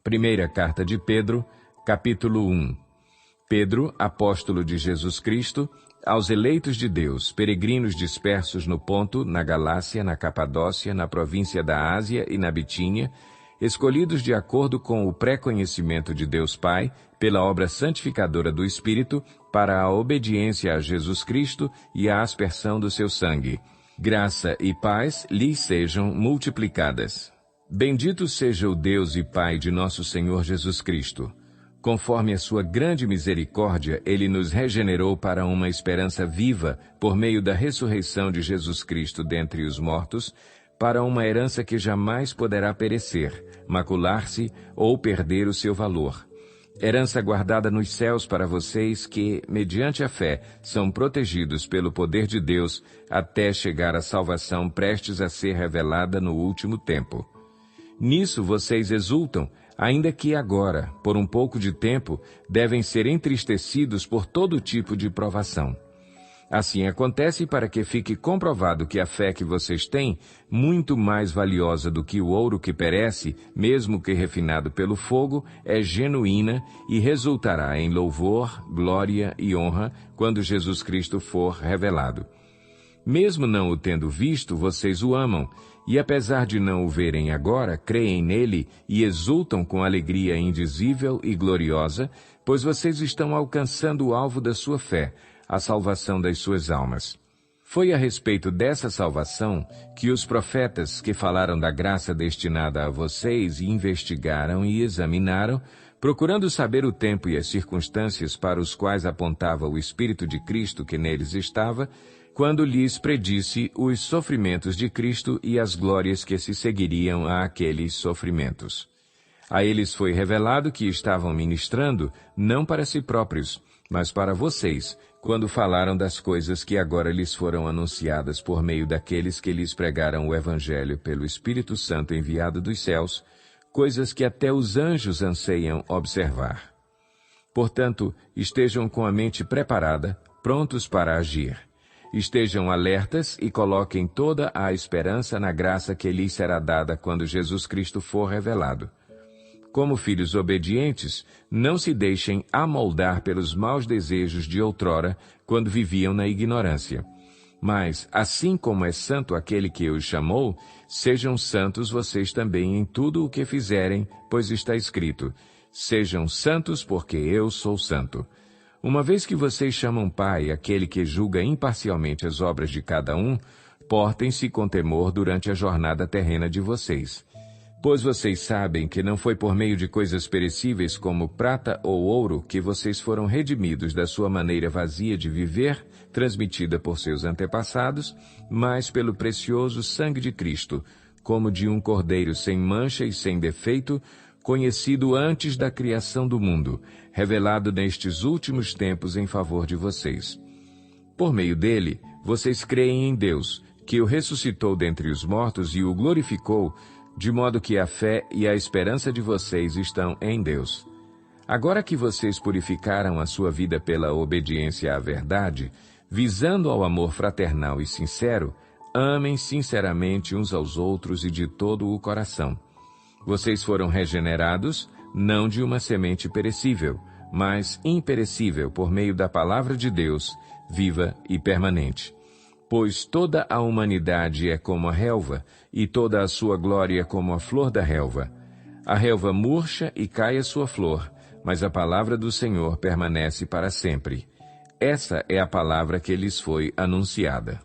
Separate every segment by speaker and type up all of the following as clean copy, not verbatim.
Speaker 1: Primeira Carta de Pedro, capítulo 1. Pedro, apóstolo de Jesus Cristo, aos eleitos de Deus, peregrinos dispersos no Ponto, na Galácia, na Capadócia, na província da Ásia e na Bitínia, escolhidos de acordo com o pré-conhecimento de Deus Pai, pela obra santificadora do Espírito, para a obediência a Jesus Cristo e a aspersão do seu sangue. Graça e paz lhes sejam multiplicadas. Bendito seja o Deus e Pai de nosso Senhor Jesus Cristo. Conforme a sua grande misericórdia, Ele nos regenerou para uma esperança viva, por meio da ressurreição de Jesus Cristo dentre os mortos, para uma herança que jamais poderá perecer, macular-se ou perder o seu valor. Herança guardada nos céus para vocês que, mediante a fé, são protegidos pelo poder de Deus até chegar à salvação prestes a ser revelada no último tempo. Nisso vocês exultam, ainda que agora, por um pouco de tempo, devem ser entristecidos por todo tipo de provação. Assim acontece para que fique comprovado que a fé que vocês têm, muito mais valiosa do que o ouro que perece, mesmo que refinado pelo fogo, é genuína e resultará em louvor, glória e honra quando Jesus Cristo for revelado. Mesmo não o tendo visto, vocês o amam, e apesar de não o verem agora, creem nele e exultam com alegria indizível e gloriosa, pois vocês estão alcançando o alvo da sua fé, a salvação das suas almas. Foi a respeito dessa salvação que os profetas que falaram da graça destinada a vocês investigaram e examinaram, procurando saber o tempo e as circunstâncias para os quais apontava o Espírito de Cristo que neles estava, quando lhes predisse os sofrimentos de Cristo e as glórias que se seguiriam a aqueles sofrimentos. A eles foi revelado que estavam ministrando, não para si próprios, mas para vocês, quando falaram das coisas que agora lhes foram anunciadas por meio daqueles que lhes pregaram o Evangelho pelo Espírito Santo enviado dos céus, coisas que até os anjos anseiam observar. Portanto, estejam com a mente preparada, prontos para agir. Estejam alertas e coloquem toda a esperança na graça que lhes será dada quando Jesus Cristo for revelado. Como filhos obedientes, não se deixem amoldar pelos maus desejos de outrora, quando viviam na ignorância. Mas, assim como é santo aquele que os chamou, sejam santos vocês também em tudo o que fizerem, pois está escrito: sejam santos porque eu sou santo. Uma vez que vocês chamam Pai aquele que julga imparcialmente as obras de cada um, portem-se com temor durante a jornada terrena de vocês. Pois vocês sabem que não foi por meio de coisas perecíveis como prata ou ouro que vocês foram redimidos da sua maneira vazia de viver, transmitida por seus antepassados, mas pelo precioso sangue de Cristo, como de um cordeiro sem mancha e sem defeito, conhecido antes da criação do mundo, revelado nestes últimos tempos em favor de vocês. Por meio dele, vocês creem em Deus, que o ressuscitou dentre os mortos e o glorificou, de modo que a fé e a esperança de vocês estão em Deus. Agora que vocês purificaram a sua vida pela obediência à verdade, visando ao amor fraternal e sincero, amem sinceramente uns aos outros e de todo o coração. Vocês foram regenerados, não de uma semente perecível, mas imperecível por meio da palavra de Deus, viva e permanente. Pois toda a humanidade é como a relva, e toda a sua glória como a flor da relva. A relva murcha e cai a sua flor, mas a palavra do Senhor permanece para sempre. Essa é a palavra que lhes foi anunciada.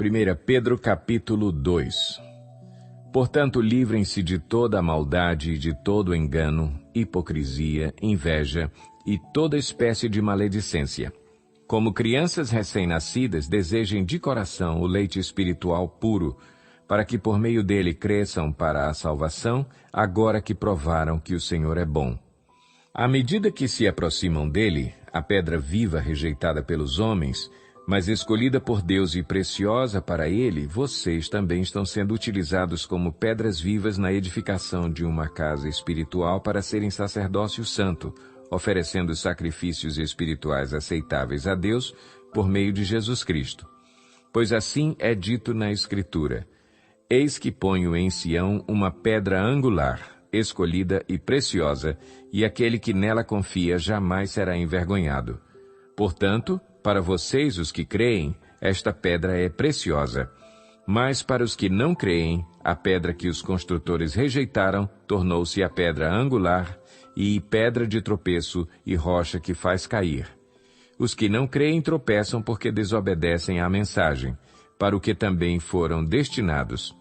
Speaker 1: 1 Pedro capítulo 2. Portanto, livrem-se de toda a maldade e de todo engano, hipocrisia, inveja e toda espécie de maledicência. Como crianças recém-nascidas, desejem de coração o leite espiritual puro, para que por meio dele cresçam para a salvação, agora que provaram que o Senhor é bom. À medida que se aproximam dele, a pedra viva rejeitada pelos homens, mas escolhida por Deus e preciosa para ele, vocês também estão sendo utilizados como pedras vivas na edificação de uma casa espiritual para serem sacerdócio santo, oferecendo sacrifícios espirituais aceitáveis a Deus por meio de Jesus Cristo. Pois assim é dito na Escritura: Eis que ponho em Sião uma pedra angular, escolhida e preciosa, e aquele que nela confia jamais será envergonhado. Portanto, para vocês, os que creem, esta pedra é preciosa. Mas para os que não creem, a pedra que os construtores rejeitaram tornou-se a pedra angular, e pedra de tropeço e rocha que faz cair. Os que não creem tropeçam porque desobedecem à mensagem, para o que também foram destinados.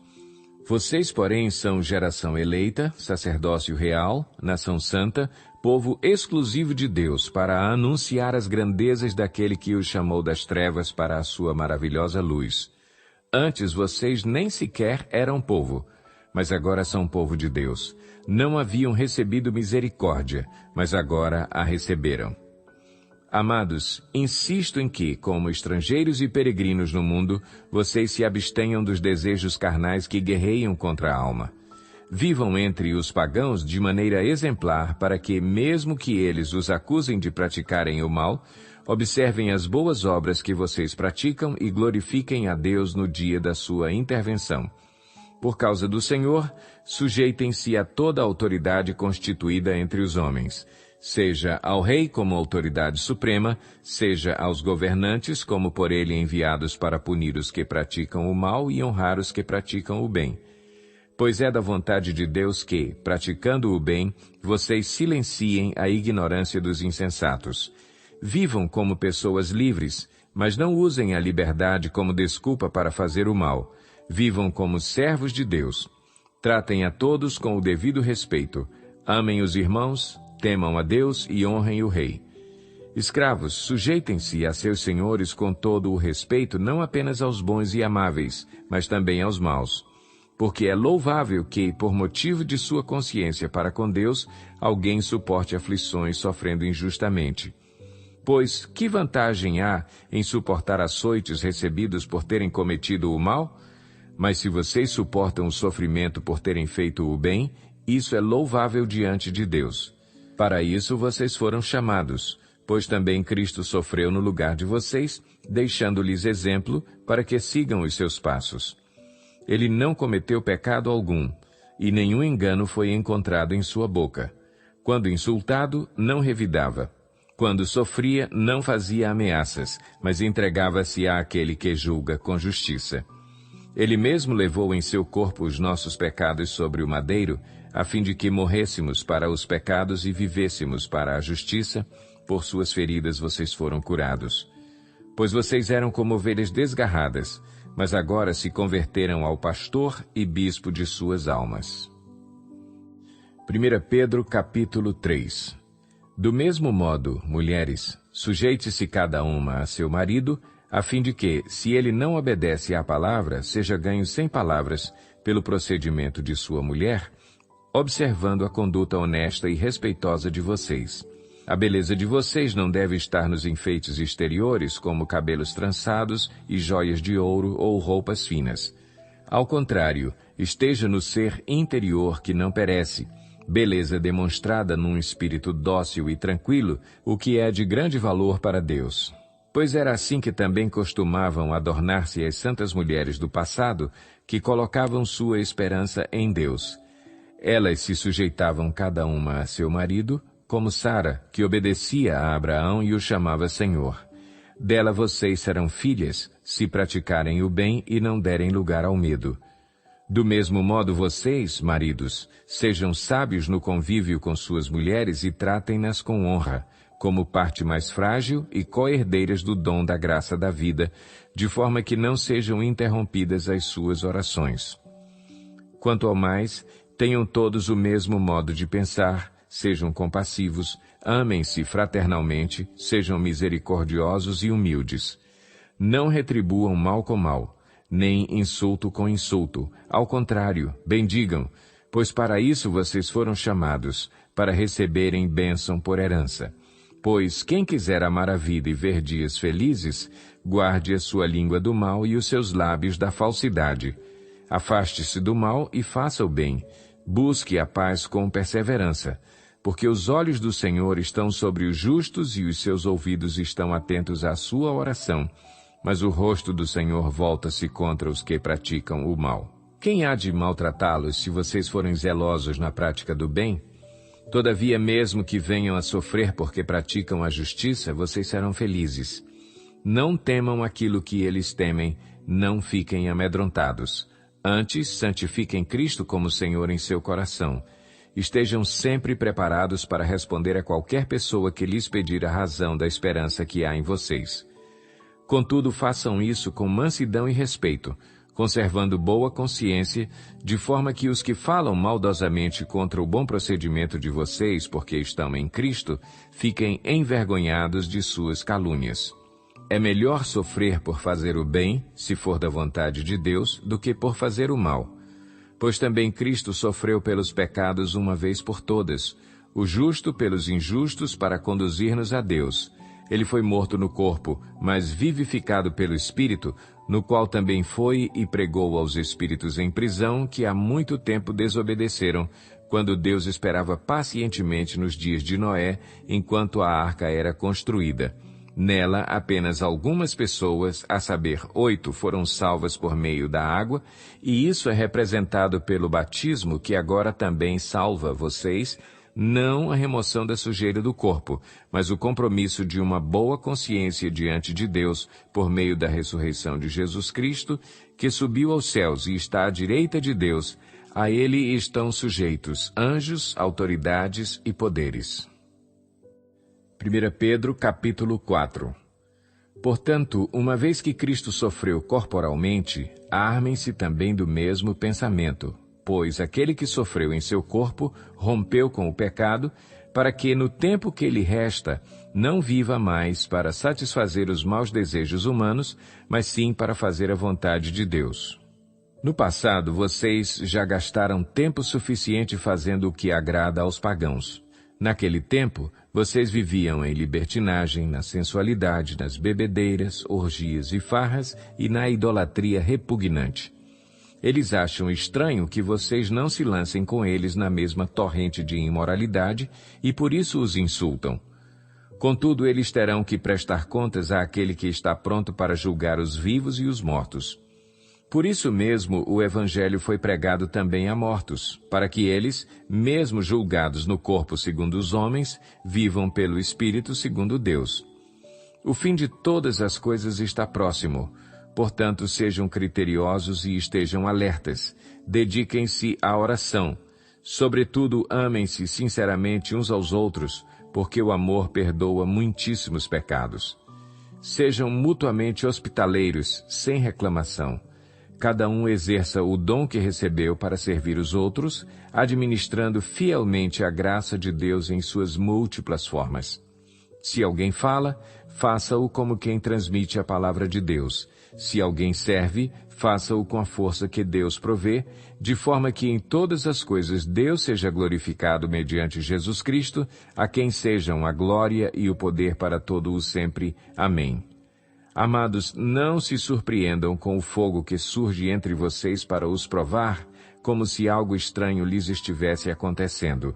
Speaker 1: Vocês, porém, são geração eleita, sacerdócio real, nação santa, povo exclusivo de Deus, para anunciar as grandezas daquele que os chamou das trevas para a sua maravilhosa luz. Antes vocês nem sequer eram povo, mas agora são povo de Deus. Não haviam recebido misericórdia, mas agora a receberam. Amados, insisto em que, como estrangeiros e peregrinos no mundo, vocês se abstenham dos desejos carnais que guerreiam contra a alma. Vivam entre os pagãos de maneira exemplar para que, mesmo que eles os acusem de praticarem o mal, observem as boas obras que vocês praticam e glorifiquem a Deus no dia da sua intervenção. Por causa do Senhor, sujeitem-se a toda a autoridade constituída entre os homens, seja ao rei como autoridade suprema, seja aos governantes como por ele enviados para punir os que praticam o mal e honrar os que praticam o bem. Pois é da vontade de Deus que, praticando o bem, vocês silenciem a ignorância dos insensatos. Vivam como pessoas livres, mas não usem a liberdade como desculpa para fazer o mal. Vivam como servos de Deus. Tratem a todos com o devido respeito. Amem os irmãos, temam a Deus e honrem o rei. Escravos, sujeitem-se a seus senhores com todo o respeito, não apenas aos bons e amáveis, mas também aos maus. Porque é louvável que, por motivo de sua consciência para com Deus, alguém suporte aflições sofrendo injustamente. Pois que vantagem há em suportar açoites recebidos por terem cometido o mal? Mas se vocês suportam o sofrimento por terem feito o bem, isso é louvável diante de Deus. Para isso vocês foram chamados, pois também Cristo sofreu no lugar de vocês, deixando-lhes exemplo para que sigam os seus passos. Ele não cometeu pecado algum, e nenhum engano foi encontrado em sua boca. Quando insultado, não revidava. Quando sofria, não fazia ameaças, mas entregava-se àquele que julga com justiça. Ele mesmo levou em seu corpo os nossos pecados sobre o madeiro, a fim de que morrêssemos para os pecados e vivêssemos para a justiça. Por suas feridas vocês foram curados. Pois vocês eram como ovelhas desgarradas, mas agora se converteram ao pastor e bispo de suas almas. 1 Pedro capítulo 3. Do mesmo modo, mulheres, sujeite-se cada uma a seu marido, a fim de que, se ele não obedece à palavra, seja ganho sem palavras pelo procedimento de sua mulher, observando a conduta honesta e respeitosa de vocês. A beleza de vocês não deve estar nos enfeites exteriores, como cabelos trançados e joias de ouro ou roupas finas. Ao contrário, esteja no ser interior que não perece, beleza demonstrada num espírito dócil e tranquilo, o que é de grande valor para Deus. Pois era assim que também costumavam adornar-se as santas mulheres do passado, que colocavam sua esperança em Deus. Elas se sujeitavam cada uma a seu marido, como Sara, que obedecia a Abraão e o chamava Senhor. Dela vocês serão filhas, se praticarem o bem e não derem lugar ao medo. Do mesmo modo vocês, maridos, sejam sábios no convívio com suas mulheres e tratem-nas com honra, como parte mais frágil e co-herdeiras do dom da graça da vida, de forma que não sejam interrompidas as suas orações. Quanto ao mais, tenham todos o mesmo modo de pensar, sejam compassivos, amem-se fraternalmente, sejam misericordiosos e humildes. Não retribuam mal com mal, nem insulto com insulto. Ao contrário, bendigam, pois para isso vocês foram chamados, para receberem bênção por herança. Pois quem quiser amar a vida e ver dias felizes, guarde a sua língua do mal e os seus lábios da falsidade. Afaste-se do mal e faça o bem. Busque a paz com perseverança, porque os olhos do Senhor estão sobre os justos e os seus ouvidos estão atentos à sua oração, mas o rosto do Senhor volta-se contra os que praticam o mal. Quem há de maltratá-los se vocês forem zelosos na prática do bem? Todavia, mesmo que venham a sofrer porque praticam a justiça, vocês serão felizes. Não temam aquilo que eles temem, não fiquem amedrontados. Antes, santifiquem Cristo como Senhor em seu coração. Estejam sempre preparados para responder a qualquer pessoa que lhes pedir a razão da esperança que há em vocês. Contudo, façam isso com mansidão e respeito, conservando boa consciência, de forma que os que falam maldosamente contra o bom procedimento de vocês, porque estão em Cristo, fiquem envergonhados de suas calúnias. É melhor sofrer por fazer o bem, se for da vontade de Deus, do que por fazer o mal. Pois também Cristo sofreu pelos pecados uma vez por todas, o justo pelos injustos para conduzir-nos a Deus. Ele foi morto no corpo, mas vivificado pelo Espírito, no qual também foi e pregou aos espíritos em prisão que há muito tempo desobedeceram, quando Deus esperava pacientemente nos dias de Noé, enquanto a arca era construída. Nela, apenas algumas pessoas, a saber, 8, foram salvas por meio da água, e isso é representado pelo batismo que agora também salva vocês, não a remoção da sujeira do corpo, mas o compromisso de uma boa consciência diante de Deus por meio da ressurreição de Jesus Cristo, que subiu aos céus e está à direita de Deus. A ele estão sujeitos anjos, autoridades e poderes. 1 Pedro, capítulo 4. Portanto, uma vez que Cristo sofreu corporalmente, armem-se também do mesmo pensamento, pois aquele que sofreu em seu corpo rompeu com o pecado, para que, no tempo que lhe resta, não viva mais para satisfazer os maus desejos humanos, mas sim para fazer a vontade de Deus. No passado, vocês já gastaram tempo suficiente fazendo o que agrada aos pagãos. Naquele tempo, vocês viviam em libertinagem, na sensualidade, nas bebedeiras, orgias e farras e na idolatria repugnante. Eles acham estranho que vocês não se lancem com eles na mesma torrente de imoralidade e por isso os insultam. Contudo, eles terão que prestar contas àquele que está pronto para julgar os vivos e os mortos. Por isso mesmo o Evangelho foi pregado também a mortos, para que eles, mesmo julgados no corpo segundo os homens, vivam pelo Espírito segundo Deus. O fim de todas as coisas está próximo. Portanto, sejam criteriosos e estejam alertas. Dediquem-se à oração. Sobretudo, amem-se sinceramente uns aos outros, porque o amor perdoa muitíssimos pecados. Sejam mutuamente hospitaleiros, sem reclamação. Cada um exerça o dom que recebeu para servir os outros, administrando fielmente a graça de Deus em suas múltiplas formas. Se alguém fala, faça-o como quem transmite a palavra de Deus. Se alguém serve, faça-o com a força que Deus provê, de forma que em todas as coisas Deus seja glorificado mediante Jesus Cristo, a quem sejam a glória e o poder para todo o sempre. Amém. Amados, não se surpreendam com o fogo que surge entre vocês para os provar, como se algo estranho lhes estivesse acontecendo.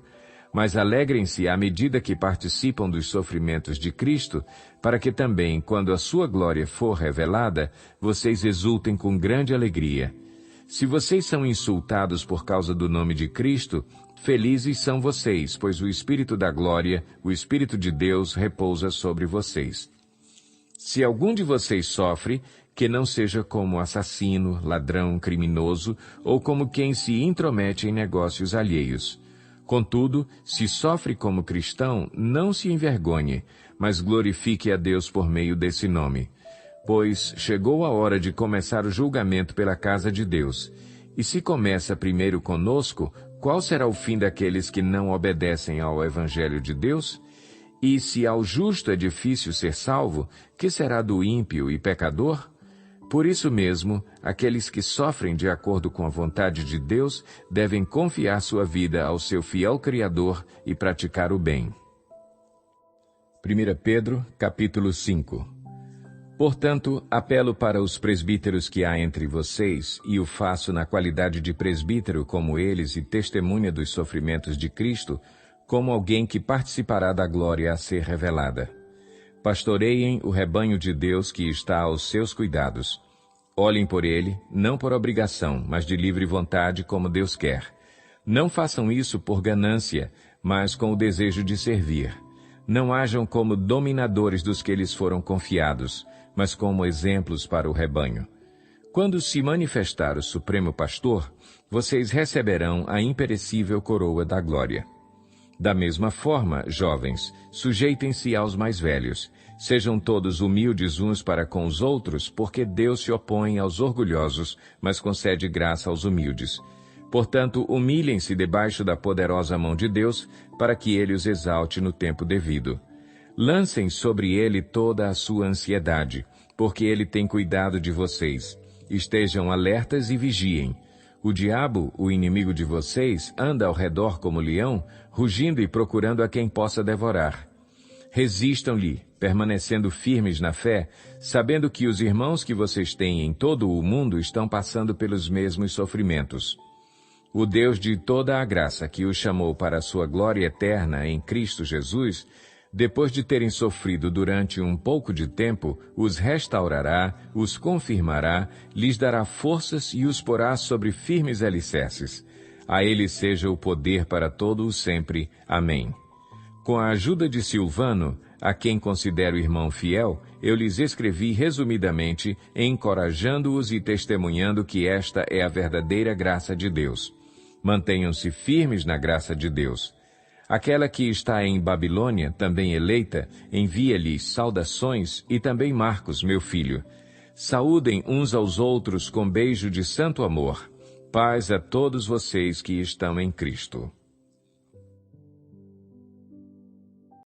Speaker 1: Mas alegrem-se à medida que participam dos sofrimentos de Cristo, para que também, quando a sua glória for revelada, vocês exultem com grande alegria. Se vocês são insultados por causa do nome de Cristo, felizes são vocês, pois o Espírito da glória, o Espírito de Deus, repousa sobre vocês. Se algum de vocês sofre, que não seja como assassino, ladrão, criminoso, ou como quem se intromete em negócios alheios. Contudo, se sofre como cristão, não se envergonhe, mas glorifique a Deus por meio desse nome. Pois chegou a hora de começar o julgamento pela casa de Deus. E se começa primeiro conosco, qual será o fim daqueles que não obedecem ao Evangelho de Deus? E se ao justo é difícil ser salvo, que será do ímpio e pecador? Por isso mesmo, aqueles que sofrem de acordo com a vontade de Deus devem confiar sua vida ao seu fiel Criador e praticar o bem. 1 Pedro, capítulo 5. Portanto, apelo para os presbíteros que há entre vocês, e o faço na qualidade de presbítero como eles e testemunha dos sofrimentos de Cristo, como alguém que participará da glória a ser revelada. Pastoreiem o rebanho de Deus que está aos seus cuidados. Olhem por ele, não por obrigação, mas de livre vontade, como Deus quer. Não façam isso por ganância, mas com o desejo de servir. Não hajam como dominadores dos que lhes foram confiados, mas como exemplos para o rebanho. Quando se manifestar o Supremo Pastor, vocês receberão a imperecível coroa da glória. Da mesma forma, jovens, sujeitem-se aos mais velhos. Sejam todos humildes uns para com os outros, porque Deus se opõe aos orgulhosos, mas concede graça aos humildes. Portanto, humilhem-se debaixo da poderosa mão de Deus, para que Ele os exalte no tempo devido. Lancem sobre Ele toda a sua ansiedade, porque Ele tem cuidado de vocês. Estejam alertas e vigiem. O diabo, o inimigo de vocês, anda ao redor como leão, rugindo e procurando a quem possa devorar. Resistam-lhe, permanecendo firmes na fé, sabendo que os irmãos que vocês têm em todo o mundo estão passando pelos mesmos sofrimentos. O Deus de toda a graça que os chamou para a sua glória eterna em Cristo Jesus, depois de terem sofrido durante um pouco de tempo, os restaurará, os confirmará, lhes dará forças e os porá sobre firmes alicerces. A Ele seja o poder para todo o sempre. Amém. Com a ajuda de Silvano, a quem considero irmão fiel, eu lhes escrevi resumidamente, encorajando-os e testemunhando que esta é a verdadeira graça de Deus. Mantenham-se firmes na graça de Deus. Aquela que está em Babilônia, também eleita, envia-lhes saudações e também Marcos, meu filho. Saúdem uns aos outros com beijo de santo amor. Paz a todos vocês que estão em Cristo.